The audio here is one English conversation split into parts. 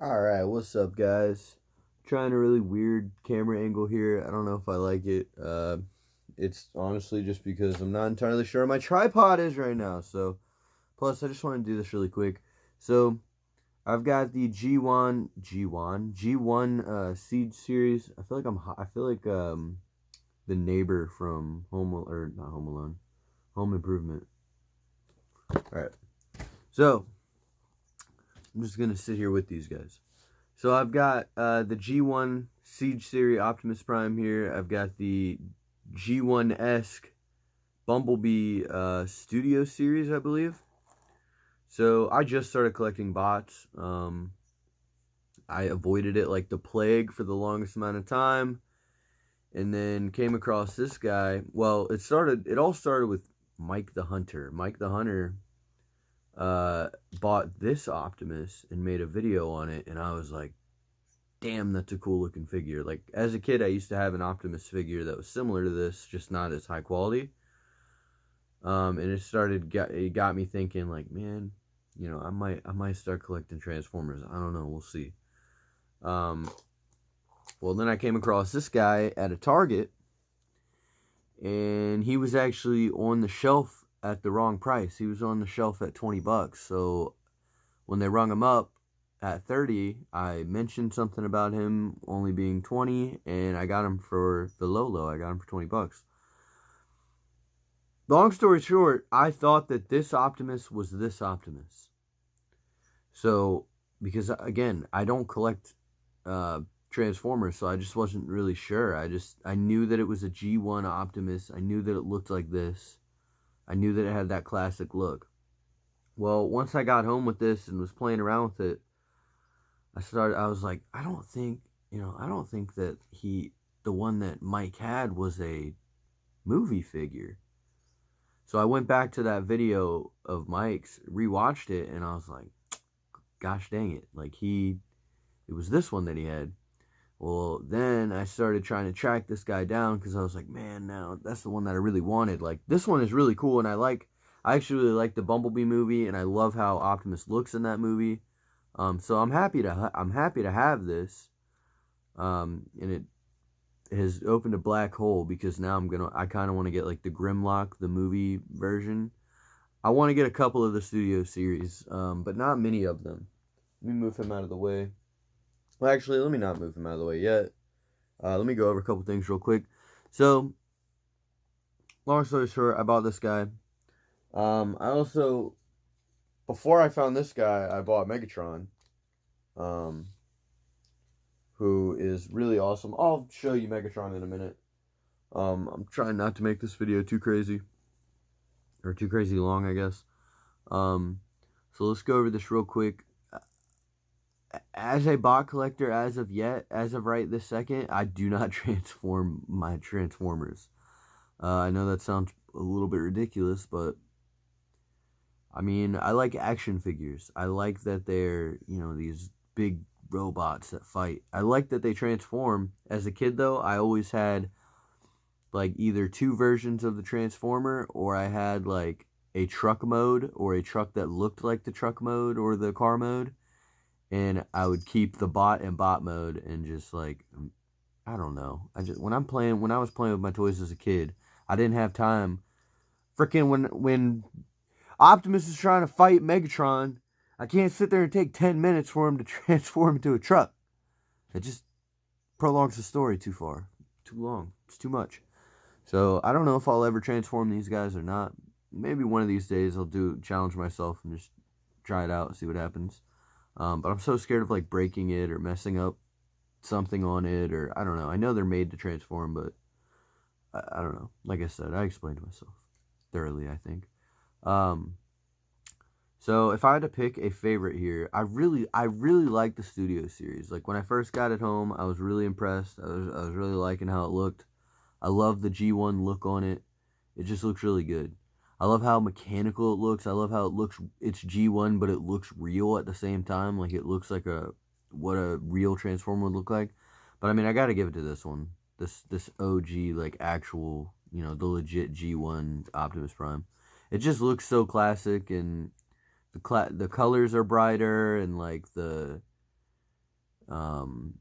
Alright, what's up, guys? Trying a really weird camera angle here. I don't know if I like it. It's honestly just because I'm not entirely sure my tripod is right now. So, plus, I just want to do this really quick. So, I've got the G1 Siege series. I feel like the neighbor from or not Home Alone, Home Improvement. Alright, so I'm just gonna sit here with these guys. So I've got the G1 Siege Series Optimus Prime here. I've got the G1-esque Bumblebee Studio Series, I believe. So I just started collecting bots. I avoided it like the plague for the longest amount of time. And then came across this guy. Well, it all started with Mike the Hunter. Mike the Hunter bought this Optimus and made a video on it, and I was like, damn, that's a cool looking figure. Like, as a kid, I used to have an Optimus figure that was similar to this, just not as high quality. And it got me thinking, like, man, you know, I might start collecting Transformers. I don't know, we'll see. Well, then I came across this guy at a Target, and he was actually on the shelf at the wrong price. He was on the shelf at $20. So when they rung him up at 30, I mentioned something about him only being 20, and I got him for the low. I got him for $20. Long story short, I thought that this Optimus was this Optimus. So, because again, I don't collect Transformers, so I just wasn't really sure. I knew that it was a G1 Optimus. I knew that it looked like this. I knew that it had that classic look. Well, once I got home with this and was playing around with it, I was like, I don't think that the one that Mike had was a movie figure. So I went back to that video of Mike's, rewatched it, and I was like, gosh dang it. Like, it was this one that he had. Well, then I started trying to track this guy down because I was like, man, now that's the one that I really wanted. Like, this one is really cool, and I actually really like the Bumblebee movie, and I love how Optimus looks in that movie. So I'm happy to have this. And it has opened a black hole because now I kind of want to get like the Grimlock, the movie version. I want to get a couple of the studio series, but not many of them. Let me move him out of the way. Well, actually, let me not move him out of the way yet. Let me go over a couple things real quick. So, long story short, I bought this guy. I also, before I found this guy, I bought Megatron, who is really awesome. I'll show you Megatron in a minute. I'm trying not to make this video too crazy, or too crazy long, I guess. So let's go over this real quick. As a bot collector, as of right this second, I do not transform my Transformers. I know that sounds a little bit ridiculous, but I mean, I like action figures. I like that they're, these big robots that fight. I like that they transform. As a kid, though, I always had, like, either two versions of the Transformer, or I had, like, a truck mode, or a truck that looked like the truck mode, or the car mode. And I would keep the bot in bot mode and just, like, I don't know. When I was playing with my toys as a kid, I didn't have time. Freaking when Optimus is trying to fight Megatron, I can't sit there and take 10 minutes for him to transform into a truck. It just prolongs the story too far. Too long. It's too much. So, I don't know if I'll ever transform these guys or not. Maybe one of these days I'll challenge myself and just try it out and see what happens. But I'm so scared of, like, breaking it or messing up something on it, or I don't know. I know they're made to transform, but I don't know. Like I said, I explained myself thoroughly, I think. So if I had to pick a favorite here, I really like the Studio series. Like, when I first got it home, I was really impressed. I was really liking how it looked. I love the G1 look on it. It just looks really good. I love how mechanical it looks. I love how it looks. It's G1, but it looks real at the same time. Like, it looks like what a real Transformer would look like. But I mean, I gotta give it to this one. This OG, like, actual, the legit G1 Optimus Prime. It just looks so classic, and the colors are brighter, and, like, the The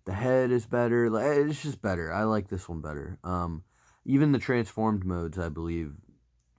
head is better. It's just better. I like this one better. Even the transformed modes, I believe,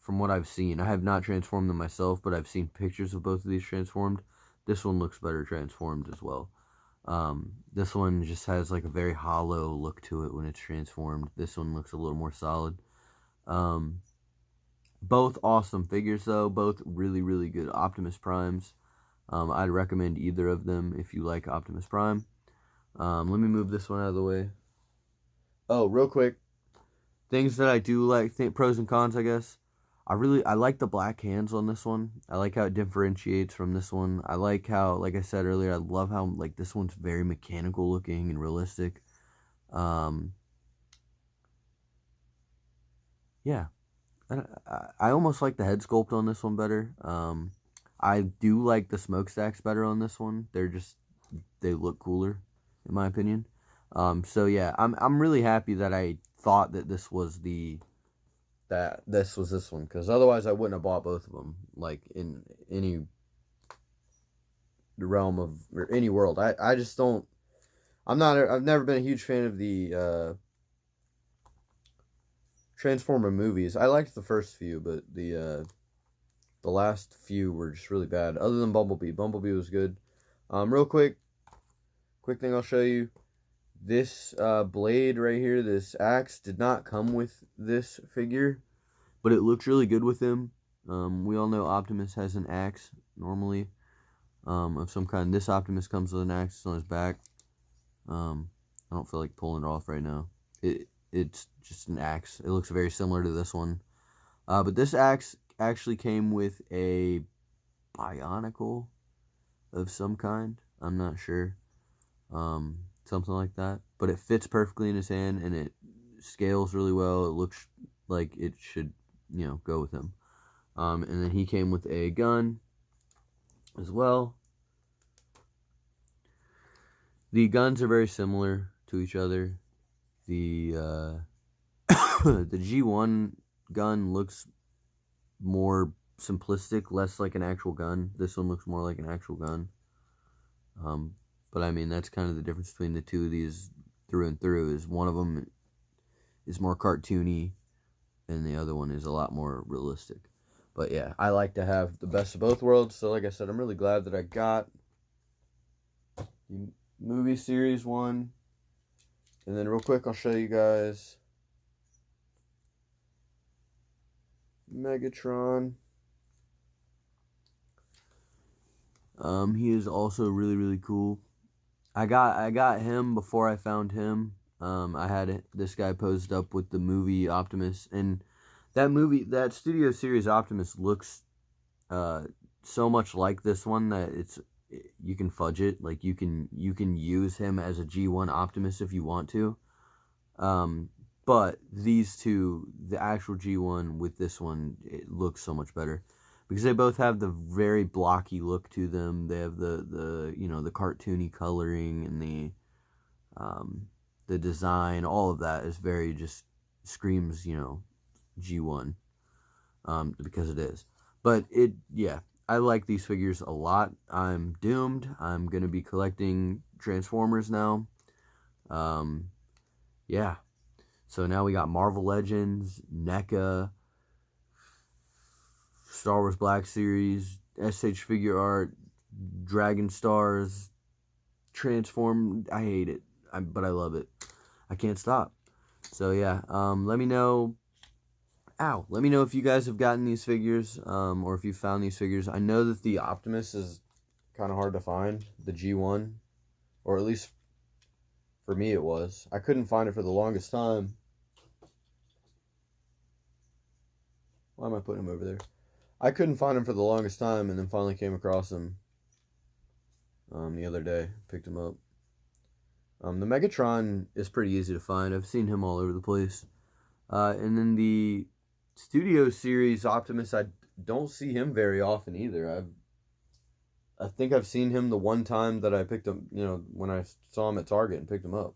from what I've seen, I have not transformed them myself, but I've seen pictures of both of these transformed. This one looks better transformed as well. This one just has like a very hollow look to it when it's transformed. This one looks a little more solid. Both awesome figures though, both really, really good Optimus Primes. I'd recommend either of them if you like Optimus Prime. Let me move this one out of the way. Oh, real quick, things that I do like, pros and cons, I guess. I like the black hands on this one. I like how it differentiates from this one. I like how, like I said earlier, I love how like this one's very mechanical looking and realistic. Yeah, I almost like the head sculpt on this one better. I do like the smokestacks better on this one. They look cooler, in my opinion. So yeah, I'm really happy that I thought that this was this one, because otherwise I wouldn't have bought both of them, like, in any realm of, or any world. I just don't, I've never been a huge fan of the Transformer movies. I liked the first few, but the last few were just really bad, other than Bumblebee. Bumblebee was good. Real quick thing I'll show you. This blade right here, this axe, did not come with this figure, but it looks really good with him. We all know Optimus has an axe normally, of some kind. This Optimus comes with an axe on his back. I don't feel like pulling it off right now. It's just an axe. It looks very similar to this one. But this axe actually came with a bionicle of some kind. I'm not sure. Something like that. But it fits perfectly in his hand, and it scales really well. It looks like it should, go with him. And then he came with a gun as well. The guns are very similar to each other. The the G1 gun looks more simplistic, less like an actual gun. This one looks more like an actual gun. But I mean, that's kind of the difference between the two of these through and through, is one of them is more cartoony and the other one is a lot more realistic. But yeah, I like to have the best of both worlds. So like I said, I'm really glad that I got the movie series one. And then real quick, I'll show you guys Megatron. He is also really, really cool. I got him before I found him. I had this guy posed up with the movie Optimus, and that Studio Series Optimus looks so much like this one that you can fudge it. Like, you can use him as a G1 Optimus if you want to. But these two, the actual G1 with this one, it looks so much better, because they both have the very blocky look to them. They have the the cartoony coloring, and the design. All of that is very, just screams G1, because it is. But yeah, I like these figures a lot. I'm doomed. I'm gonna be collecting Transformers now. Yeah. So now we got Marvel Legends, NECA, Star Wars Black Series, SH Figure Art, Dragon Stars, Transform. I hate it, but I love it. I can't stop. So yeah, let me know. Let me know if you guys have gotten these figures, or if you found these figures. I know that the Optimus is kind of hard to find, the G1, or at least for me it was. I couldn't find it for the longest time. Why am I putting him over there? I couldn't find him for the longest time, and then finally came across him the other day. Picked him up. The Megatron is pretty easy to find. I've seen him all over the place. And then the Studio Series Optimus, I don't see him very often either. I think I've seen him the one time that I picked him, when I saw him at Target and picked him up.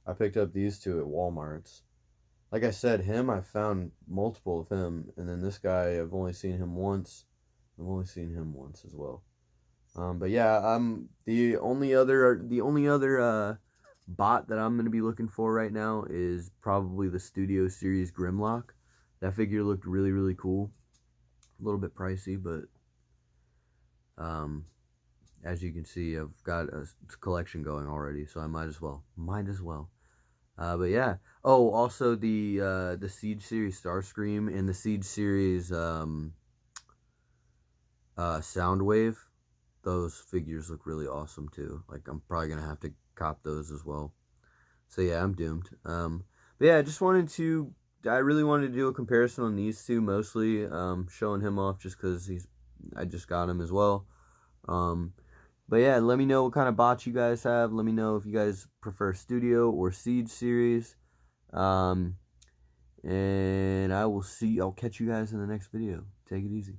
I picked up these two at Walmart's. Like I said, I found multiple of him, and then this guy, I've only seen him once. I've only seen him once as well. But yeah, the only other bot that I'm gonna be looking for right now is probably the Studio Series Grimlock. That figure looked really cool. A little bit pricey, but as you can see, I've got a collection going already, so I might as well. But yeah. Oh, also the Siege Series Starscream and the Siege Series Soundwave. Those figures look really awesome too. Like, I'm probably gonna have to cop those as well. So yeah, I'm doomed. But yeah, I really wanted to do a comparison on these two mostly. Showing him off just because I just got him as well. But yeah, let me know what kind of bots you guys have. Let me know if you guys prefer Studio or Siege Series. And I'll catch you guys in the next video. Take it easy.